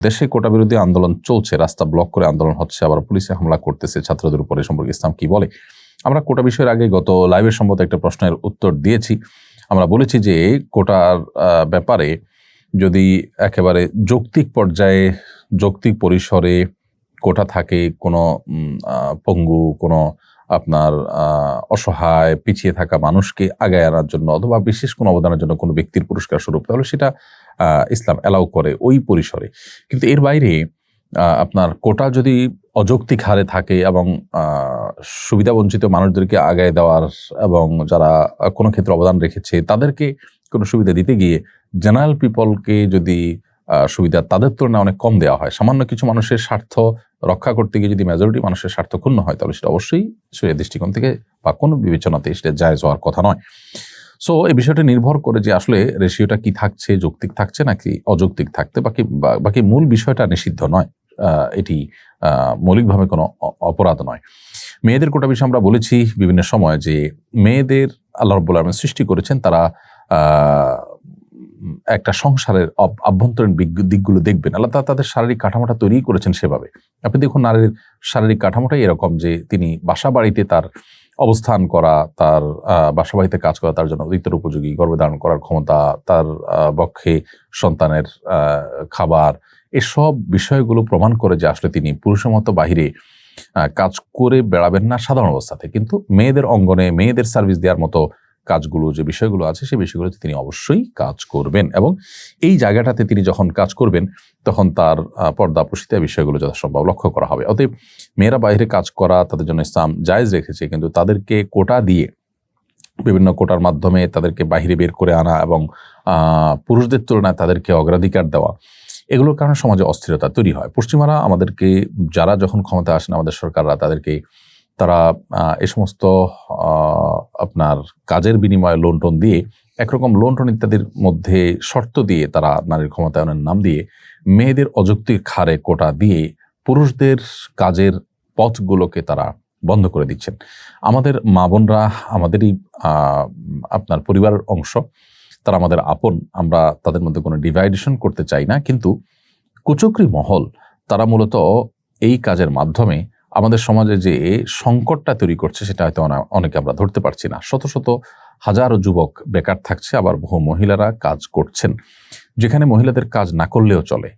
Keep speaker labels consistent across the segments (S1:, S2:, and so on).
S1: দেশে কোটা বিরোধী আন্দোলন চলছে, রাস্তা ব্লক করে আন্দোলন হচ্ছে, আবার পুলিশে হামলা করতেছে ছাত্রদের উপরে, সম্পর্কে ইসলাম কি বলে? আমরা কোটা বিষয়ের আগে গত লাইভের সম্ভবত একটা প্রশ্নের উত্তর দিয়েছি। আমরা বলেছি যে কোটার ব্যাপারে যদি একেবারে যৌক্তিক পর্যায়ে, যৌক্তিক পরিসরে কোটা থাকে, কোনো পঙ্গু, কোনো আপনার অসহায় পিছিয়ে থাকা মানুষকে আগায় আনার জন্য অথবা বিশেষ কোনো অবদানের জন্য কোনো ব্যক্তির পুরস্কার স্বরূপ, তাহলে সেটা ইসলাম অ্যালাউ করে ওই পরিসরে। কিন্তু এর বাইরে আপনার কোটা যদি অযৌক্তিক হারে থাকে এবং সুবিধাবঞ্চিত মানুষদেরকে আগায় দেওয়ার এবং যারা কোনো ক্ষেত্রে অবদান রেখেছে তাদেরকে কোনো সুবিধা দিতে গিয়ে জেনারেল পিপলকে যদি সুবিধা তাদের তুলনায় অনেক কম দেওয়া হয়, সামান্য কিছু মানুষের স্বার্থ রক্ষা করতে গিয়ে যদি মেজরিটি মানুষের স্বার্থ ক্ষুণ্ণ হয়, তাহলে সেটা অবশ্যই শরীয়তের দৃষ্টিকোণ থেকে বা কোনো বিবেচনাতে সেটা জায়েজ হওয়ার কথা নয়। সো এই বিষয়টা নির্ভর করে যে আসলে রেশিওটা কি থাকছে, যৌক্তিক থাকছে নাকি অযৌক্তিক থাকতে, বাকি মূল বিষয়টা নিষিদ্ধ নয়, এটি মৌলিকভাবে কোনো অপরাধ নয়। মেয়েদের কোটা বিষয়ে আমরা বলেছি বিভিন্ন সময় যে মেয়েদের আল্লাহ রাব্বুল আলামিন সৃষ্টি করেছেন, তারা একটা সংসারের আভ্যন্তরীণ দিকগুলো দেখবেন। আল্লাহ তাআলা তাদের শারীরিক কাঠামোটা তৈরি করেছেন সেভাবে। আপনি দেখুন নারীর শারীরিক কাঠামোটাই এরকম যে তিনি বাসা বাড়িতে তার অবস্থান করা, তার বাসা বাড়িতে কাজ করা তার জন্য অধিকতর উপযোগী, গর্ভধারণ করার ক্ষমতা, তার পক্ষে সন্তানের খাবার, এসব বিষয়গুলো প্রমাণ করে যে আসলে তিনি পুরুষের মতো বাহিরে কাজ করে বেড়াবেন না সাধারণ অবস্থাতে, কিন্তু মেয়েদের অঙ্গনে মেয়েদের সার্ভিস দেওয়ার মতো কাজগুলো, যে বিষয়গুলো আছে সেই বিষয়গুলোতে তিনি অবশ্যই কাজ করবেন। এবং এই জায়গাটাতে তিনি যখন কাজ করবেন তখন তার পর্দা প্রসিদ্ধ বিষয়গুলো যথাসম্ভব লক্ষ্য করা হবে। অতএব মেয়েরা বাইরে কাজ করা তাদের জন্য ইসলাম জায়েজ রেখেছে, কিন্তু তাদেরকে কোটা দিয়ে, বিভিন্ন কোটার মাধ্যমে তাদেরকে বাহিরে বের করে আনা এবং পুরুষদের তুলনায় তাদেরকে অগ্রাধিকার দেওয়া, এগুলোর কারণে সমাজে অস্থিরতা তৈরি হয়। পশ্চিমারা আমাদেরকে, যারা যখন ক্ষমতা আসেন আমাদের সরকাররা, তারা এই সমস্ত আপনার কাজের বিনিময়ে লোন টোন দিয়ে, একরকম লোন টোন ইত্যাদির মধ্যে শর্ত দিয়ে তারা নারীর ক্ষমতায়নের নাম দিয়ে মেয়েদের অযৌক্তিক হারে কোটা দিয়ে পুরুষদের কাজের পথগুলোকে তারা বন্ধ করে দিচ্ছেন। আমাদের মা বোনরা আমাদেরই আপনার পরিবারের অংশ, তারা আমাদের আপন, আমরা তাদের মধ্যে কোনো ডিভাইডেশন করতে চাই না, কিন্তু কুচক্রী মহল তারা মূলত এই কাজের মাধ্যমে আমাদের সমাজে যে সংকটটা তৈরি করছে সেটা হয়তো অনেকে আমরা ধরতে পারছি না। শত শত হাজারো যুবক বেকার থাকছে, আবার বহু মহিলারা কাজ করছেন। যেখানে মহিলাদের কাজ না করলেও চলে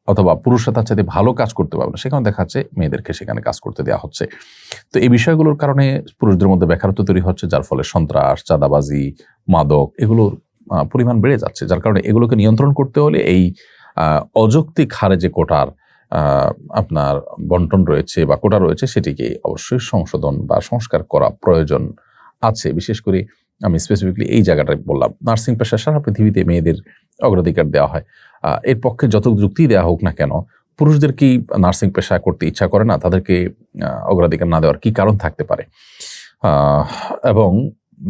S1: অথবা পুরুষরা তার চাইতে ভালো কাজ করতে পারবে না, সেখানে দেখা যাচ্ছে মেয়েদেরকে সেখানে কাজ করতে দেওয়া হচ্ছে। তো এই বিষয়গুলোর কারণে পুরুষদের মধ্যে বেকারত্ব তৈরি হচ্ছে, যার ফলে সন্ত্রাস, চাঁদাবাজি, মাদক এগুলোর পরিমাণ বেড়ে যাচ্ছে। যার কারণে এগুলোকে নিয়ন্ত্রণ করতে হলে এই অযৌক্তিক হারে যে কোটার আপনার বন্টন রয়েছে বা কোটা রয়েছে, সেটিকে অবশ্যই সংশোধন বা সংস্কার করা প্রয়োজন আছে। বিশেষ করে আমি স্পেসিফিকলি এই জায়গাটায় বললাম, নার্সিং পেশা সারা পৃথিবীতে মেয়েদের অগ্রাধিকার দেওয়া হয়। এর পক্ষে যত যুক্তি দেওয়া হোক না কেন, পুরুষদের কি নার্সিং পেশা করতে ইচ্ছা করে না? তাদেরকে অগ্রাধিকার না দেওয়ার কি কারণ থাকতে পারে? এবং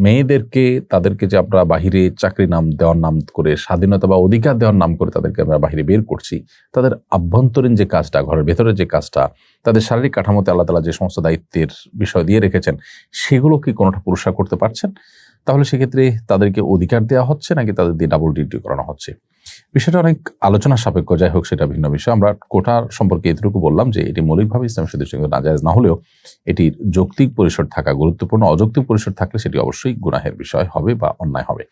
S1: মেয়েদেরকে, তাদেরকে যে আমরা বাহিরে চাকরি দেওয়ার নাম করে, স্বাধীনতা বা অধিকার দেওয়ার নাম করে তাদেরকে আমরা বাহিরে বের করছি, তাদের আভ্যন্তরীণ যে কাজটা, ঘরের ভেতরে যে কাজটা, তাদের শারীরিক কাঠামোতে আল্লাহ তাআলা যে সমস্ত দায়িত্বের বিষয় দিয়ে রেখেছেন, সেগুলো কি কোনোটা পুরুষরা করতে পারছেন? তাহলে সেক্ষেত্রে তাদেরকে অধিকার দেওয়া হচ্ছে নাকি তাদের দিয়ে ডাবল ডিউটি করানো হচ্ছে? বিষয়টা অনেক আলোচনা সাপেক্ষ, যাই হোক সেটা ভিন্ন বিষয়। আমরা কোটার সম্পর্কে এতটুকু বললাম যে এটি মৌলিকভাবে ইসলামের দৃষ্টিকোণে নাজায়েজ না হলেও এটির যৌক্তিক পরিসর থাকা গুরুত্বপূর্ণ। অযৌক্তিক পরিসর থাকলে সেটি অবশ্যই গুনাহের বিষয় হবে বা অন্যায় হবে।